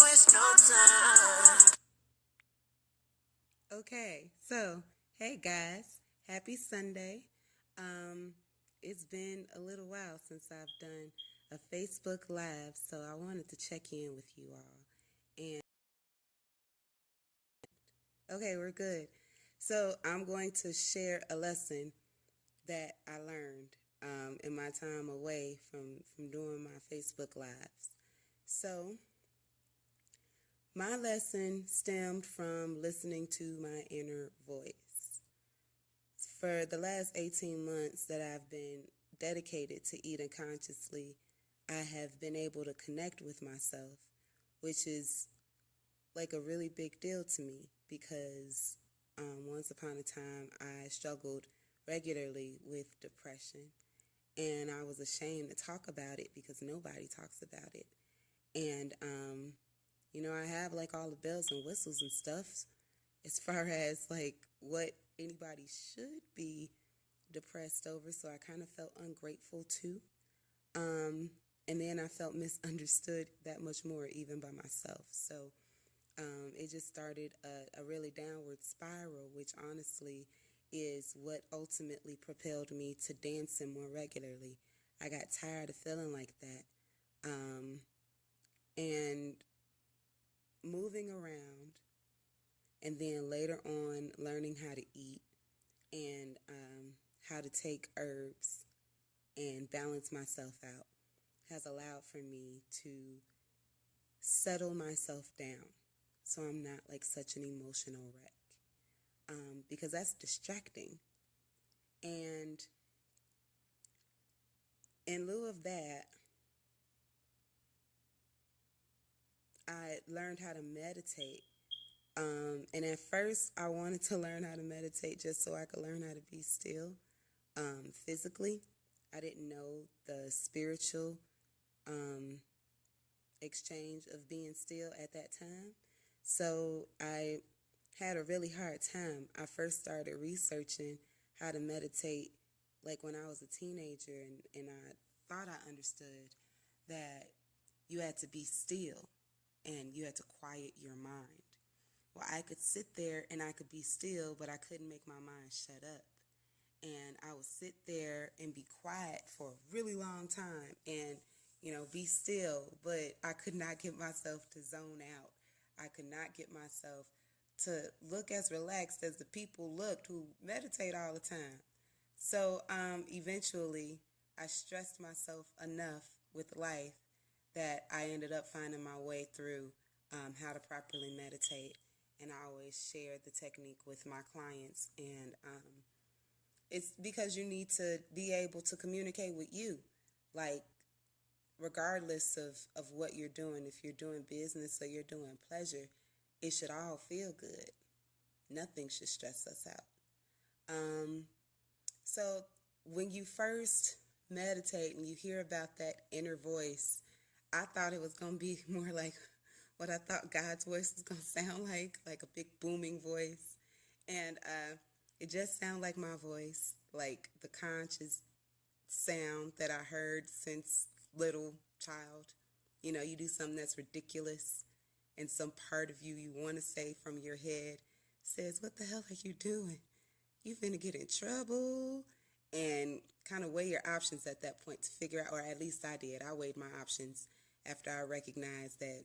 waste no time. Okay, so hey guys, happy Sunday. Um, it's been a little while since I've done a Facebook Live, so I wanted to check in with you all. And okay, we're good. So I'm going to share a lesson that I learned in my time away from doing my Facebook Lives. So my lesson stemmed from listening to my inner voice. For the last 18 months that I've been dedicated to eating consciously, I have been able to connect with myself, which is like a really big deal to me because once upon a time I struggled regularly with depression and I was ashamed to talk about it because nobody talks about it. And, I have like all the bells and whistles and stuff as far as like what anybody should be depressed over, so I kind of felt ungrateful too. Um, and then I felt misunderstood that much more, even by myself. So it just started a really downward spiral, which honestly is what ultimately propelled me to dancing more regularly. I got tired of feeling like that. And moving around, and then later on, learning how to eat and how to take herbs and balance myself out has allowed for me to settle myself down so I'm not like such an emotional wreck, because that's distracting. And in lieu of that, I learned how to meditate. And at first, I wanted to learn how to meditate just so I could learn how to be still physically. I didn't know the spiritual um, exchange of being still at that time. So I had a really hard time. I first started researching how to meditate like when I was a teenager, and I thought I understood that you had to be still and you had to quiet your mind. Well, I could sit there and I could be still, but I couldn't make my mind shut up. And I would sit there and be quiet for a really long time and, be still, but I could not get myself to zone out. I could not get myself to look as relaxed as the people looked who meditate all the time. So eventually, I stressed myself enough with life that I ended up finding my way through how to properly meditate. And I always share the technique with my clients. And it's because you need to be able to communicate with you. Like, regardless of what you're doing, if you're doing business or you're doing pleasure, it should all feel good. Nothing should stress us out. So when you first meditate and you hear about that inner voice, I thought it was going to be more like what I thought God's voice was going to sound like a big booming voice. And it just sounded like my voice, like the conscious sound that I heard since little child. You do something that's ridiculous, and some part of you want to say from your head says, "What the hell are you doing? You finna get in trouble." And kind of weigh your options at that point to figure out, or at least I did. I weighed my options after I recognized that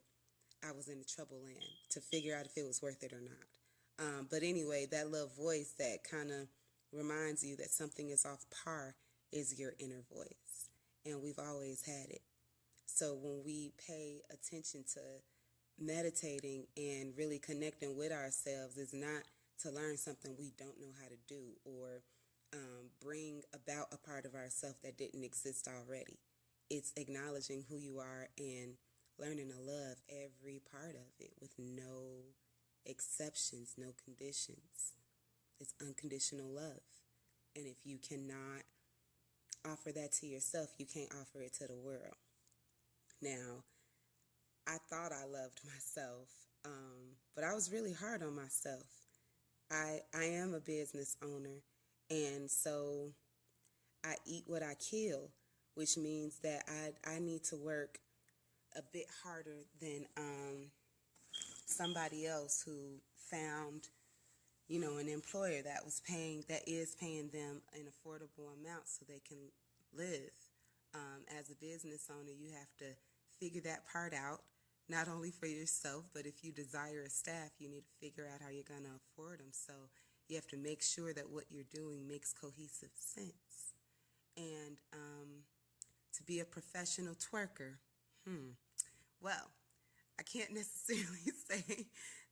I was in the trouble land to figure out if it was worth it or not. But anyway, that little voice that kind of reminds you that something is off par is your inner voice. And we've always had it. So when we pay attention to meditating and really connecting with ourselves, is not to learn something we don't know how to do or bring about a part of ourselves that didn't exist already. It's acknowledging who you are and learning to love every part of it with no exceptions, no conditions. It's unconditional love. And if you cannot offer that to yourself, you can't offer it to the world. Now, I thought I loved myself, but I was really hard on myself. I am a business owner, and so I eat what I kill, which means that I need to work a bit harder than somebody else who found, you know, an employer that is paying them an affordable amount so they can live. As a business owner, you have to figure that part out, not only for yourself, but if you desire a staff, you need to figure out how you're going to afford them. So you have to make sure that what you're doing makes cohesive sense. And to be a professional twerker, well, I can't necessarily say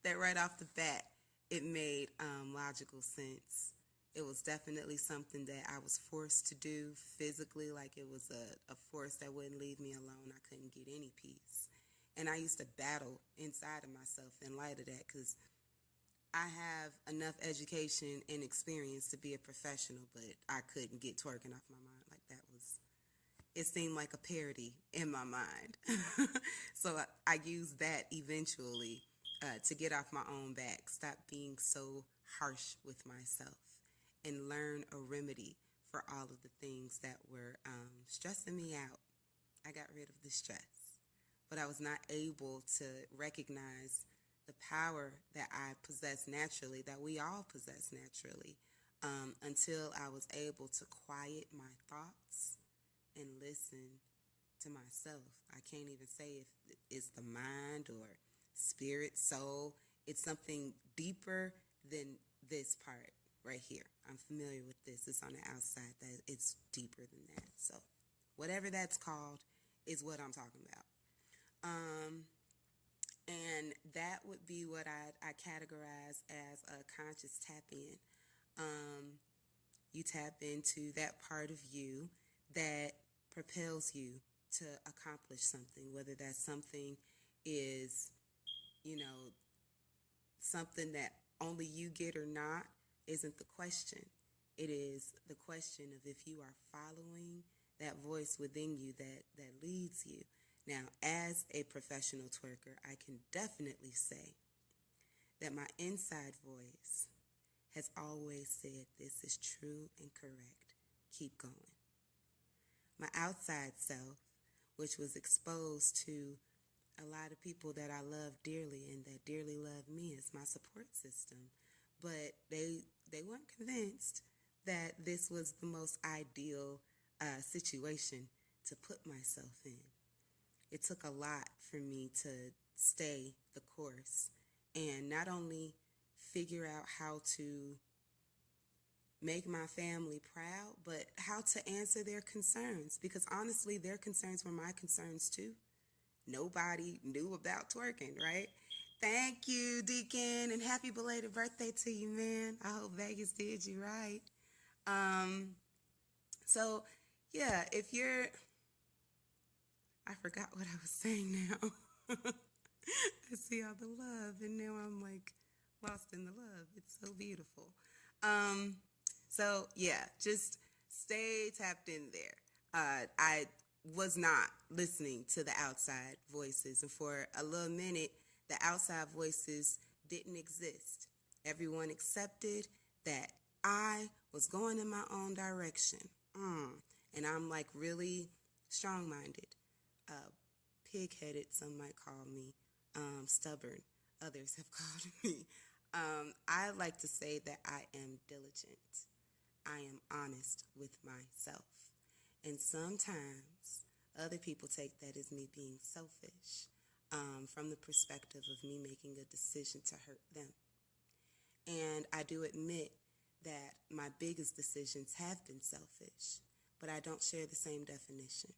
that right off the bat it made logical sense. It was definitely something that I was forced to do physically, like it was a force that wouldn't leave me alone. I couldn't get any peace. And I used to battle inside of myself in light of that, because I have enough education and experience to be a professional, but I couldn't get twerking off my mind. Like, that was, it seemed like a parody in my mind. So I used that eventually to get off my own back, stop being so harsh with myself, and learn a remedy for all of the things that were stressing me out. I got rid of the stress, but I was not able to recognize the power that I possess naturally, that we all possess naturally, until I was able to quiet my thoughts and listen to myself. I can't even say if it's the mind or spirit, soul. It's something deeper than this part right here. I'm familiar with this. It's on the outside. That it's deeper than that. So whatever that's called is what I'm talking about. And that would be what I categorize as a conscious tap in. You tap into that part of you that propels you to accomplish something, whether that something is, you know, something that only you get or not isn't the question. It is the question of if you are following that voice within you that leads you. Now, as a professional twerker, I can definitely say that my inside voice has always said, this is true and correct. Keep going. My outside self, which was exposed to a lot of people that I love dearly and that dearly love me, as my support system, but they weren't convinced that this was the most ideal situation to put myself in. It took a lot for me to stay the course and not only figure out how to make my family proud, but how to answer their concerns, because honestly, their concerns were my concerns too. Nobody knew about twerking, right? Thank you, Deacon, and happy belated birthday to you, man. I hope Vegas did you right. So, yeah, if you're... I forgot what I was saying now. I see all the love, and now I'm like lost in the love. It's so beautiful. So, yeah, just stay tapped in there. I was not listening to the outside voices, and for a little minute, the outside voices didn't exist. Everyone accepted that I was going in my own direction. And I'm like really strong-minded, pig-headed, some might call me, stubborn. Others have called me. I like to say that I am diligent. I am honest with myself. And sometimes other people take that as me being selfish, from the perspective of me making a decision to hurt them. And I do admit that my biggest decisions have been selfish, but I don't share the same definition.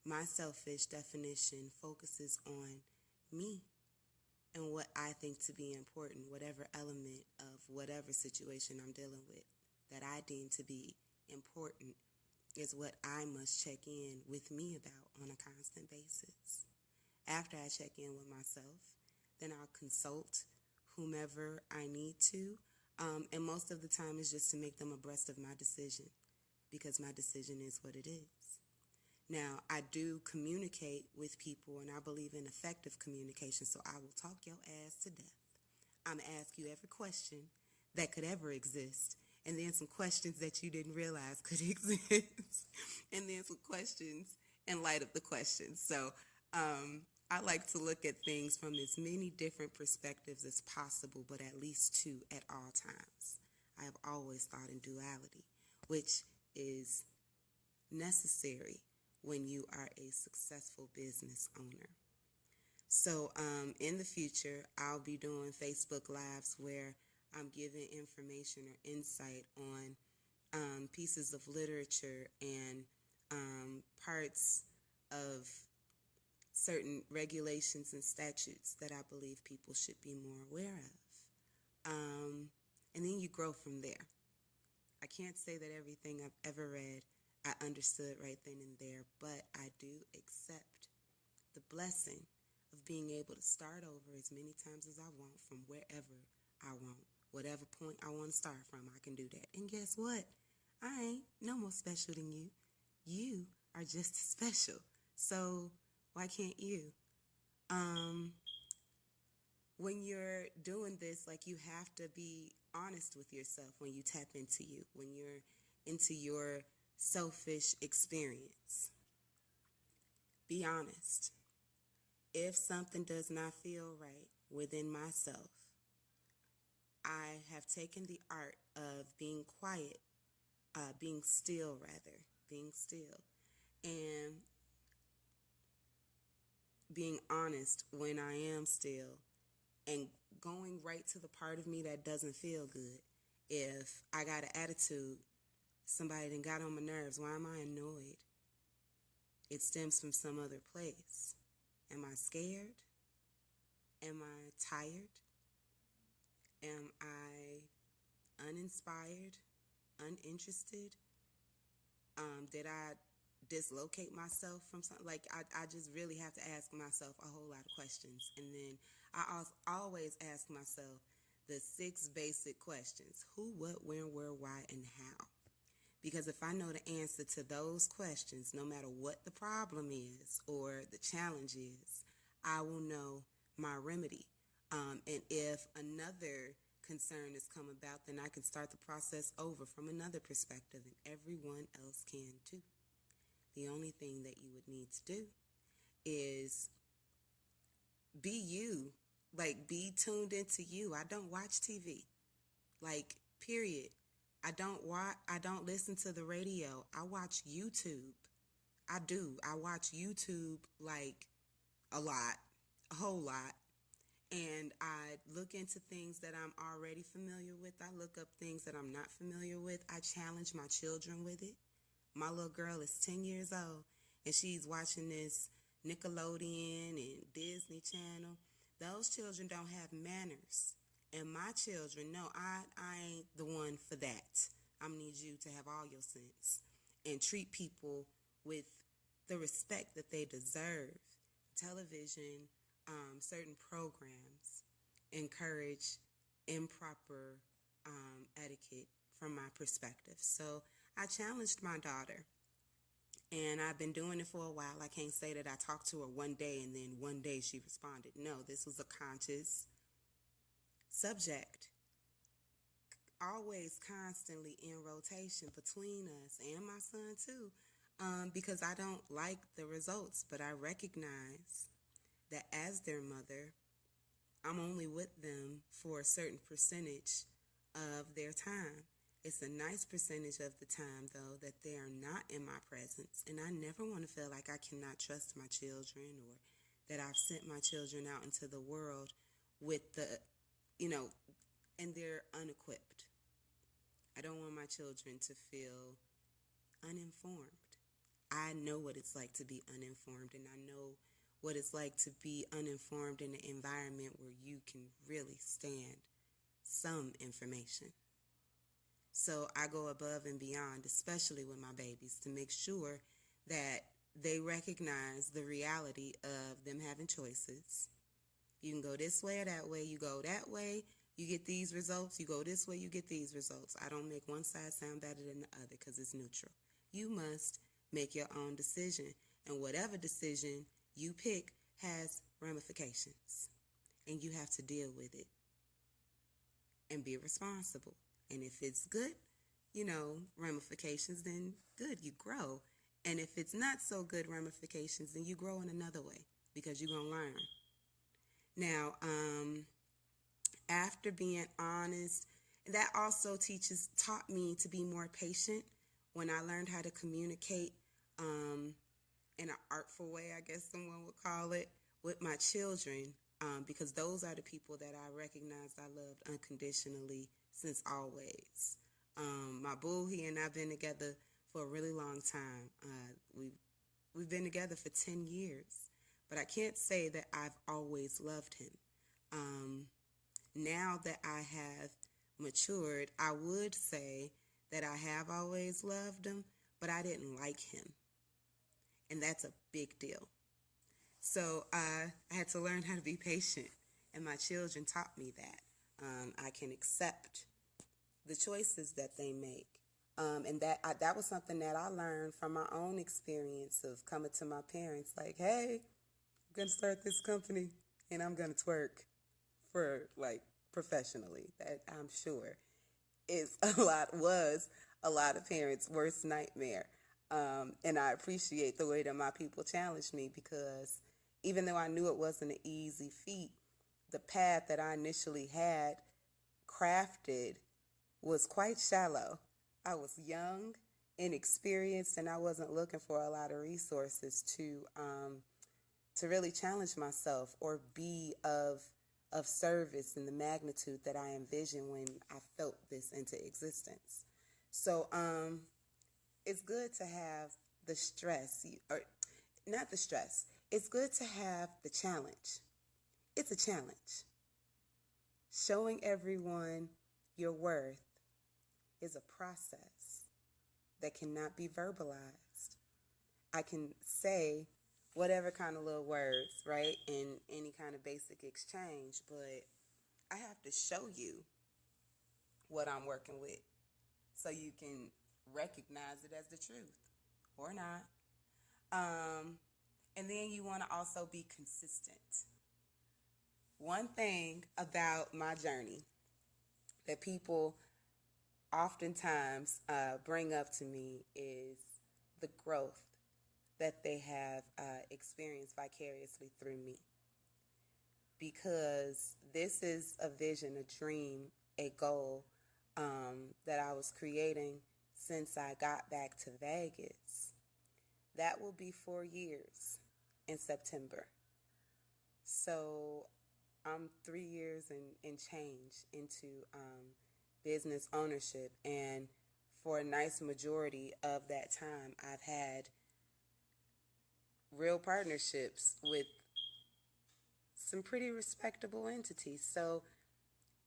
My selfish definition focuses on me and what I think to be important, whatever element of whatever situation I'm dealing with that I deem to be important is what I must check in with me about on a constant basis. After I check in with myself, then I'll consult whomever I need to, and most of the time it's just to make them abreast of my decision, because my decision is what it is. Now, I do communicate with people, and I believe in effective communication, so I will talk your ass to death. I'm going to ask you every question that could ever exist, and then some questions that you didn't realize could exist, and then some questions in light of the questions. So I like to look at things from as many different perspectives as possible, but at least two at all times. I have always thought in duality, which is necessary when you are a successful business owner. So in the future, I'll be doing Facebook Lives where I'm giving information or insight on pieces of literature and parts of certain regulations and statutes that I believe people should be more aware of. And then you grow from there. I can't say that everything I've ever read I understood right then and there, but I do accept the blessing of being able to start over as many times as I want from wherever I want. Whatever point I want to start from, I can do that. And guess what? I ain't no more special than you. You are just as special. So why can't you? When you're doing this, like, you have to be honest with yourself when you tap into you, when you're into your selfish experience. Be honest. If something does not feel right within myself, I have taken the art of being quiet, being still, and being honest when I am still, and going right to the part of me that doesn't feel good. If I got an attitude, somebody done got on my nerves, why am I annoyed? It stems from some other place. Am I scared? Am I tired? Am I uninspired? Uninterested? Did I dislocate myself from something? Like, I just really have to ask myself a whole lot of questions. And then I always ask myself the 6 basic questions: who, what, when, where, why, and how. Because if I know the answer to those questions, no matter what the problem is or the challenge is, I will know my remedy. And if another concern has come about, then I can start the process over from another perspective, and everyone else can too. The only thing that you would need to do is be you. Like, be tuned into you. I don't watch TV. Like, period. I don't listen to the radio. I watch YouTube. I do. I watch YouTube, like, a lot, a whole lot. And I look into things that I'm already familiar with. I look up things that I'm not familiar with. I challenge my children with it. My little girl is 10 years old, and she's watching this Nickelodeon and Disney Channel. Those children don't have manners. And my children, no, I ain't the one for that. I need you to have all your sense and treat people with the respect that they deserve. Television, certain programs encourage improper etiquette from my perspective. So I challenged my daughter, and I've been doing it for a while. I can't say that I talked to her one day and then one day she responded. No, this was a conscious subject, always constantly in rotation between us and my son too, because I don't like the results, but I recognize that as their mother, I'm only with them for a certain percentage of their time. It's a nice percentage of the time, though, that they are not in my presence, and I never want to feel like I cannot trust my children, or that I've sent my children out into the world with the, and they're unequipped. I don't want my children to feel uninformed. I know what it's like to be uninformed, and I know what it's like to be uninformed in an environment where you can really stand some information. So I go above and beyond, especially with my babies, to make sure that they recognize the reality of them having choices. You can go this way or that way. You go that way, you get these results. You go this way, you get these results. I don't make one side sound better than the other because it's neutral. You must make your own decision, and whatever decision you pick has ramifications, and you have to deal with it and be responsible. And if it's good, ramifications, then good, you grow. And if it's not so good ramifications, then you grow in another way. because you're going to learn. Now, after being honest, that also taught me to be more patient when I learned how to communicate in an artful way, I guess someone would call it, with my children, because those are the people that I recognized I loved unconditionally since always. My boo, he and I have been together for a really long time. We've been together for 10 years, but I can't say that I've always loved him. Now that I have matured, I would say that I have always loved him, but I didn't like him. And that's a big deal. So I had to learn how to be patient, and my children taught me that. I can accept the choices that they make. And that was something that I learned from my own experience of coming to my parents like, hey, I'm going to start this company, and I'm going to twerk for, like, professionally. That I'm sure was a lot of parents' worst nightmare. And I appreciate the way that my people challenged me, because even though I knew it wasn't an easy feat, the path that I initially had crafted was quite shallow. I was young, inexperienced, and I wasn't looking for a lot of resources to really challenge myself or be of service in the magnitude that I envisioned when I felt this into existence. So it's good to have the stress, or not the stress. It's good to have the challenge. It's a challenge. Showing everyone your worth is a process that cannot be verbalized. I can say whatever kind of little words, right, in any kind of basic exchange, but I have to show you what I'm working with so you can recognize it as the truth or not. And then you want to also be consistent. One thing about my journey that people oftentimes bring up to me is the growth that they have experienced vicariously through me. Because this is a vision, a dream, a goal that I was creating since I got back to Vegas. That will be 4 years in September. So I'm 3 years and change into business ownership. And for a nice majority of that time, I've had real partnerships with some pretty respectable entities. So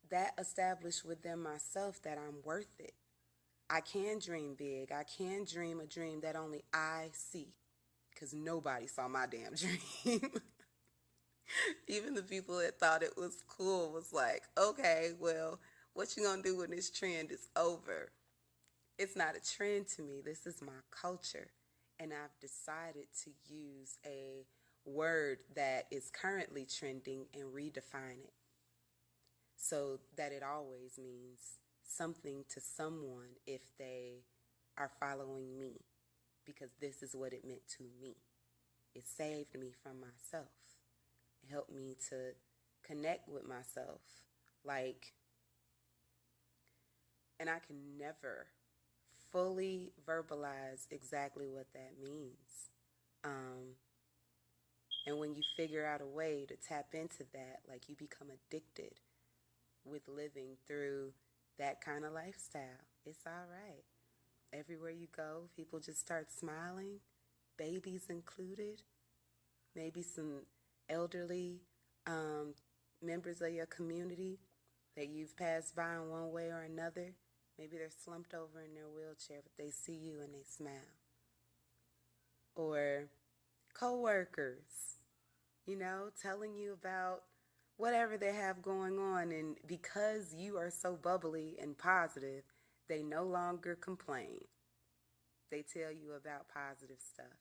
that established within myself that I'm worth it. I can dream big. I can dream a dream that only I see, because nobody saw my damn dream. Even the people that thought it was cool was like, okay, well, what you gonna do when this trend is over? It's not a trend to me. This is my culture. And I've decided to use a word that is currently trending and redefine it so that it always means something to someone if they are following me, because this is what it meant to me. It saved me from myself. It helped me to connect with myself. And I can never fully verbalize exactly what that means. And when you figure out a way to tap into that, like, you become addicted with living through that kind of lifestyle. It's all right. Everywhere you go, people just start smiling, babies included, maybe some elderly members of your community that you've passed by in one way or another. Maybe they're slumped over in their wheelchair, but they see you and they smile. Or coworkers, telling you about whatever they have going on. And because you are so bubbly and positive, they no longer complain. They tell you about positive stuff.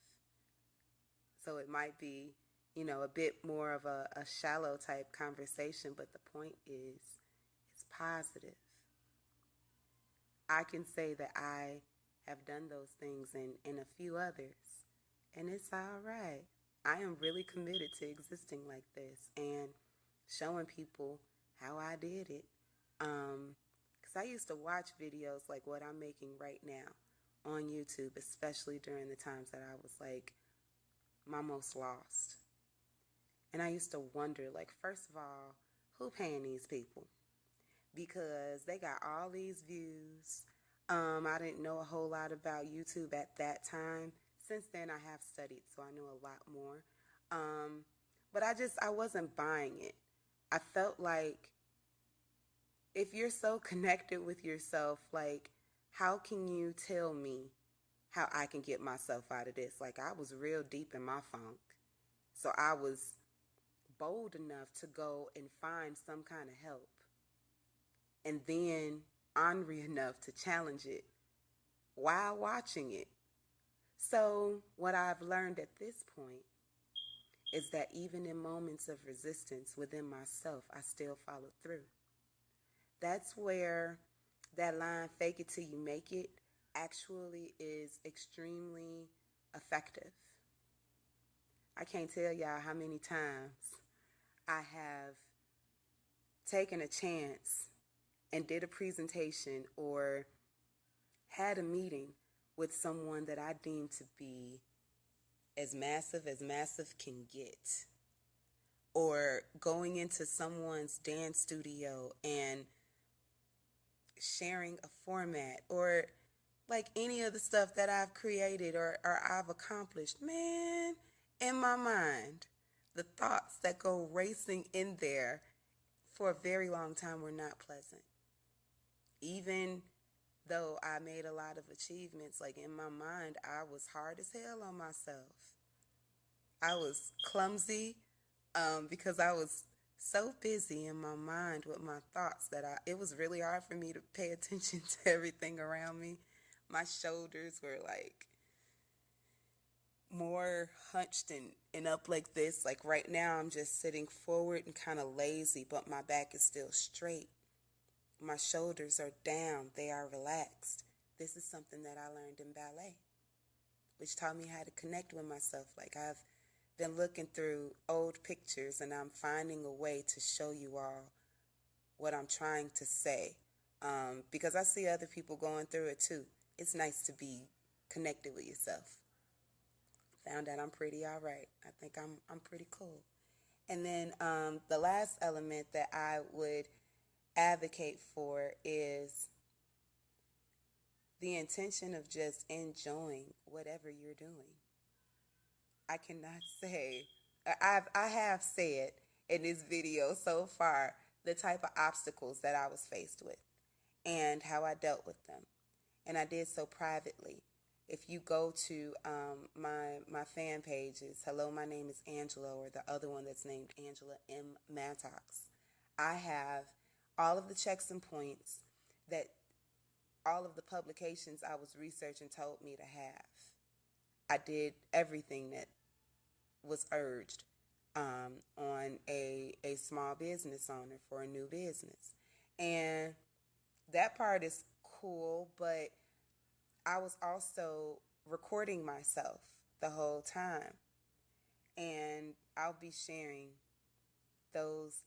So it might be, a bit more of a shallow type conversation, but the point is, it's positive. I can say that I have done those things and a few others, and it's all right. I am really committed to existing like this and showing people how I did it. Because I used to watch videos like what I'm making right now on YouTube, especially during the times that I was like my most lost. And I used to wonder, like, first of all, who paying these people? Because they got all these views. I didn't know a whole lot about YouTube at that time. Since then, I have studied, so I know a lot more. Um, but I wasn't buying it. I felt like if you're so connected with yourself, like, how can you tell me how I can get myself out of this? Like, I was real deep in my funk. So I was bold enough to go and find some kind of help. And then ornery enough to challenge it while watching it. So, what I've learned at this point is that even in moments of resistance within myself, I still follow through. That's where that line, fake it till you make it, actually is extremely effective. I can't tell y'all how many times I have taken a chance and did a presentation or had a meeting with someone that I deem to be as massive can get. Or going into someone's dance studio and sharing a format or like any of the stuff that I've created or I've accomplished. Man, in my mind, the thoughts that go racing in there for a very long time were not pleasant. Even though I made a lot of achievements, like in my mind, I was hard as hell on myself. I was clumsy because I was so busy in my mind with my thoughts that it was really hard for me to pay attention to everything around me. My shoulders were like more hunched and up like this. Like right now, I'm just sitting forward and kind of lazy, but my back is still straight. My shoulders are down, they are relaxed. This is something that I learned in ballet, which taught me how to connect with myself. Like I've been looking through old pictures and I'm finding a way to show you all what I'm trying to say. Because I see other people going through it too. It's nice to be connected with yourself. Found out I'm pretty all right. I think I'm pretty cool. And then the last element that I would advocate for is the intention of just enjoying whatever you're doing. I cannot say, I have said in this video so far the type of obstacles that I was faced with and how I dealt with them. And I did so privately. If you go to my fan pages, hello, my name is Angela, or the other one that's named Angela M. Mattox, I have all of the checks and points that all of the publications I was researching told me to have. I did everything that was urged on a small business owner for a new business. And that part is cool, but I was also recording myself the whole time. And I'll be sharing those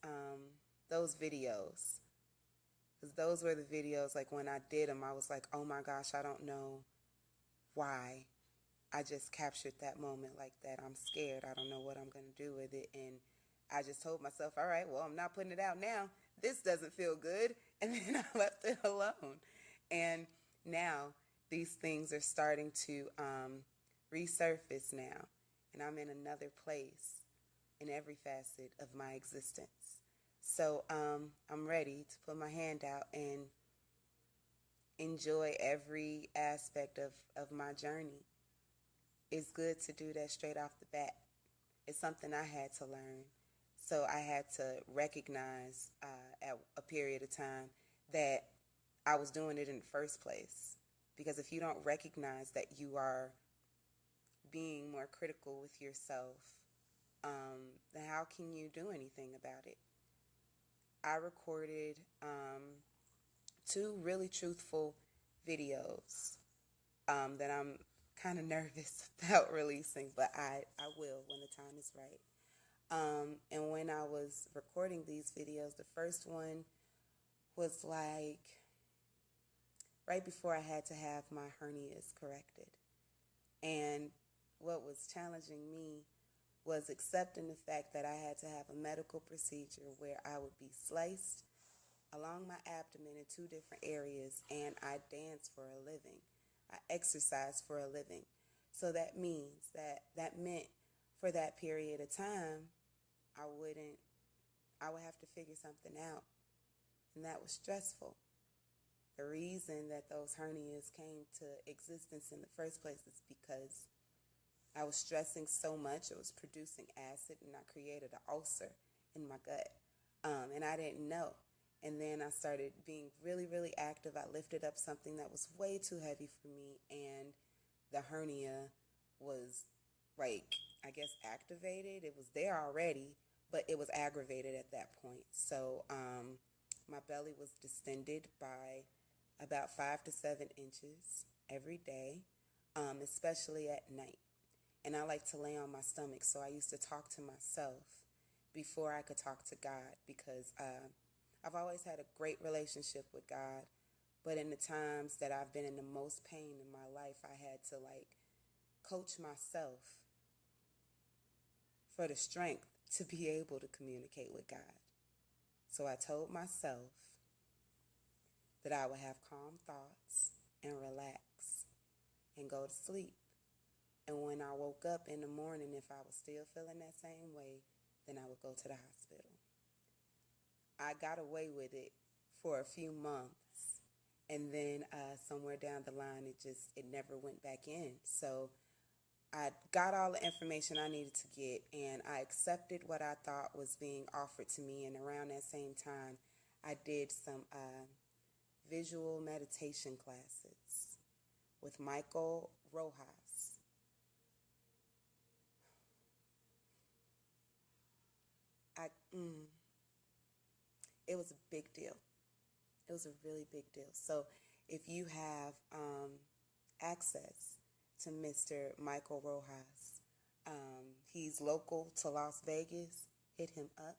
videos. Because those were the videos, like when I did them, I was like, oh my gosh, I don't know why I just captured that moment like that. I'm scared. I don't know what I'm going to do with it. And I just told myself, all right, well, I'm not putting it out now. This doesn't feel good. And then I left it alone. And now these things are starting to resurface now. And I'm in another place in every facet of my existence. So I'm ready to put my hand out and enjoy every aspect of my journey. It's good to do that straight off the bat. It's something I had to learn. So I had to recognize at a period of time that I was doing it in the first place. Because if you don't recognize that you are being more critical with yourself, then how can you do anything about it? I recorded 2 really truthful videos that I'm kind of nervous about releasing, but I will when the time is right. And when I was recording these videos, the first one was like right before I had to have my hernias corrected. And what was challenging me was accepting the fact that I had to have a medical procedure where I would be sliced along my abdomen in two different areas, and I dance for a living. I exercise for a living. So that means that meant for that period of time, I would have to figure something out, and that was stressful. The reason that those hernias came to existence in the first place is because I was stressing so much, it was producing acid, and I created an ulcer in my gut. And I didn't know. And then I started being really, really active. I lifted up something that was way too heavy for me, and the hernia was, like, I guess activated. It was there already, but it was aggravated at that point. So my belly was distended by about 5 to 7 inches every day, especially at night. And I like to lay on my stomach, so I used to talk to myself before I could talk to God, because I've always had a great relationship with God, but in the times that I've been in the most pain in my life, I had to like coach myself for the strength to be able to communicate with God. So I told myself that I would have calm thoughts and relax and go to sleep. And when I woke up in the morning, if I was still feeling that same way, then I would go to the hospital. I got away with it for a few months, and then somewhere down the line, it never went back in. So I got all the information I needed to get, and I accepted what I thought was being offered to me. And around that same time, I did some visual meditation classes with Michael Rojas. It was a big deal. It was a really big deal. So if you have access to Mr. Michael Rojas, he's local to Las Vegas. Hit him up.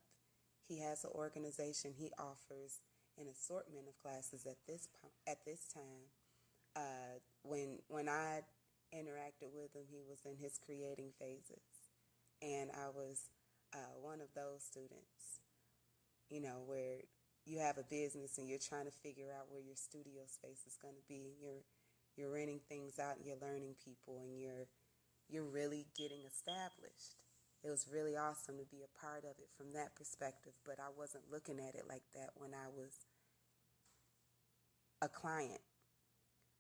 He has an organization. He offers an assortment of classes at this time. When I interacted with him, he was in his creating phases, and I was one of those students. Where you have a business and you're trying to figure out where your studio space is going to be, and you're renting things out, and you're learning people, and you're really getting established. It was really awesome to be a part of it from that perspective, but I wasn't looking at it like that when I was a client.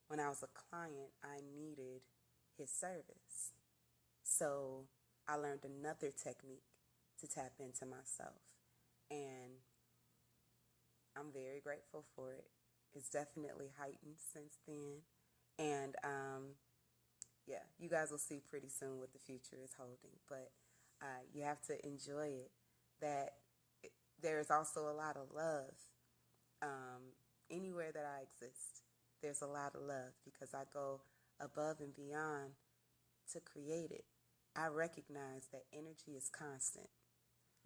When I was a client, I needed his service. So I learned another technique to tap into myself, and I'm very grateful for it. It's definitely heightened since then. And yeah, you guys will see pretty soon what the future is holding. But you have to enjoy it. There's also a lot of love. Anywhere that I exist, there's a lot of love, because I go above and beyond to create it. I recognize that energy is constant.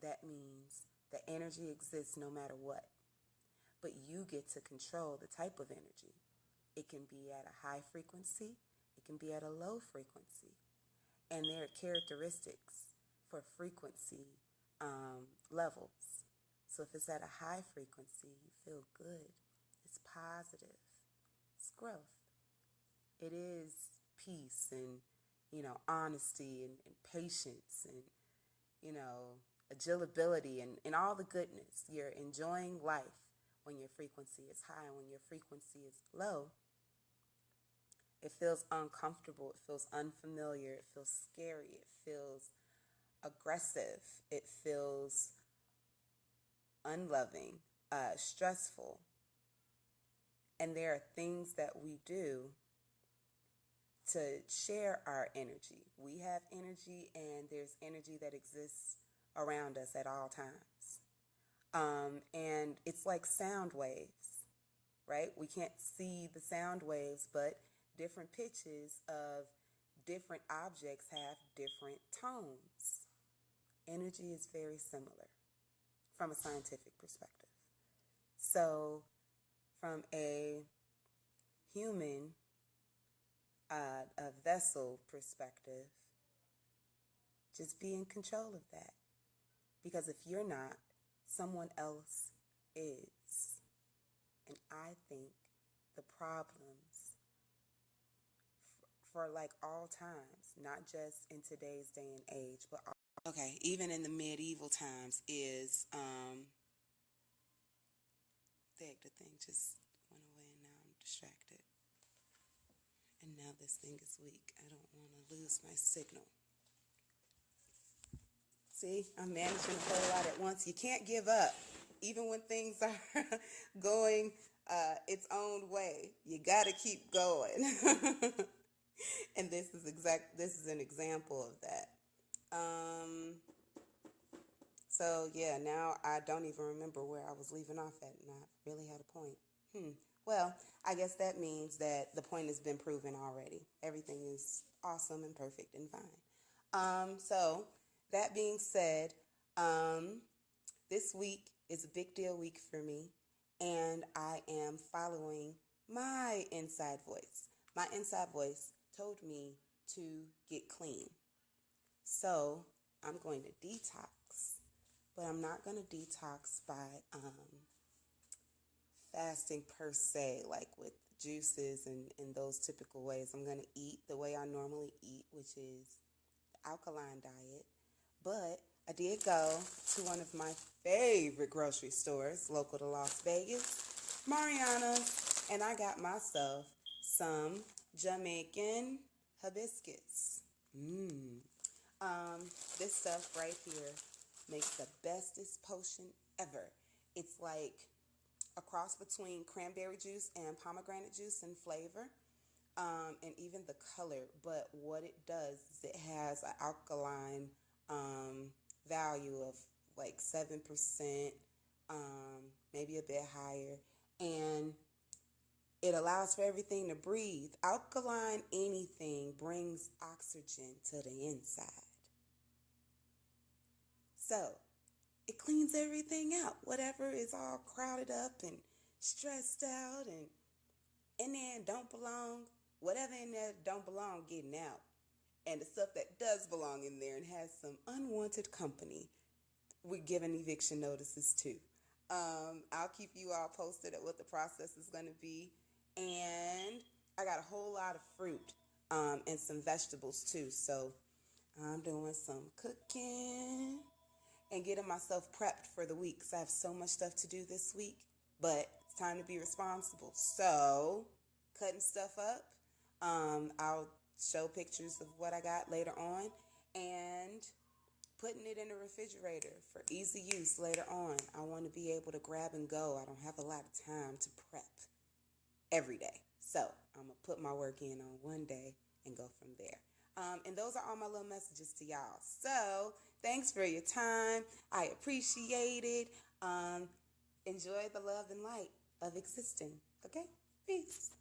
That means that energy exists no matter what. But you get to control the type of energy. It can be at a high frequency. It can be at a low frequency. And there are characteristics for frequency levels. So if it's at a high frequency, you feel good. It's positive. It's growth. It is peace and, honesty and patience and, agility and all the goodness. You're enjoying life when your frequency is high. And when your frequency is low, it feels uncomfortable. It feels unfamiliar. It feels scary. It feels aggressive. It feels unloving, stressful. And there are things that we do to share our energy. We have energy, and there's energy that exists around us at all times. And it's like sound waves, right? We can't see the sound waves, but different pitches of different objects have different tones. Energy is very similar from a scientific perspective. So, from a human, a vessel perspective, just be in control of that. Because if you're not, someone else is. And I think the problems for like all times, not just in today's day and age, but okay, even in the medieval times is, the thing just went away and now I'm distracted. And now this thing is weak. I don't want to lose my signal. See, I'm managing a whole lot at once. You can't give up, even when things are going its own way. You got to keep going. And this is an example of that. So yeah, now I don't even remember where I was leaving off at, and I really had a point. Well, I guess that means that the point has been proven already. Everything is awesome and perfect and fine. So that being said, this week is a big deal week for me, and I am following my inside voice. My inside voice told me to get clean. So I'm going to detox, but I'm not going to detox by fasting per se, like with juices and those typical ways. I'm going to eat the way I normally eat, which is the alkaline diet. But I did go to one of my favorite grocery stores, local to Las Vegas, Mariana's, and I got myself some Jamaican hibiscus. This stuff right here makes the bestest potion ever. It's like a cross between cranberry juice and pomegranate juice in flavor, and even the color. But what it does is it has an alkaline value of like 7%, maybe a bit higher, and it allows for everything to breathe. Alkaline anything brings oxygen to the inside. So it cleans everything out. Whatever is all crowded up and stressed out and in there and don't belong, whatever in there don't belong getting out. And the stuff that does belong in there and has some unwanted company, we're giving eviction notices too. I'll keep you all posted at what the process is going to be. And I got a whole lot of fruit and some vegetables too. So I'm doing some cooking and getting myself prepped for the week because I have so much stuff to do this week. But it's time to be responsible. So cutting stuff up. I'll show pictures of what I got later on and putting it in the refrigerator for easy use later on. I want to be able to grab and go. I don't have a lot of time to prep every day. So I'm going to put my work in on one day and go from there. And those are all my little messages to y'all. So thanks for your time. I appreciate it. Enjoy the love and light of existing. Okay? Peace.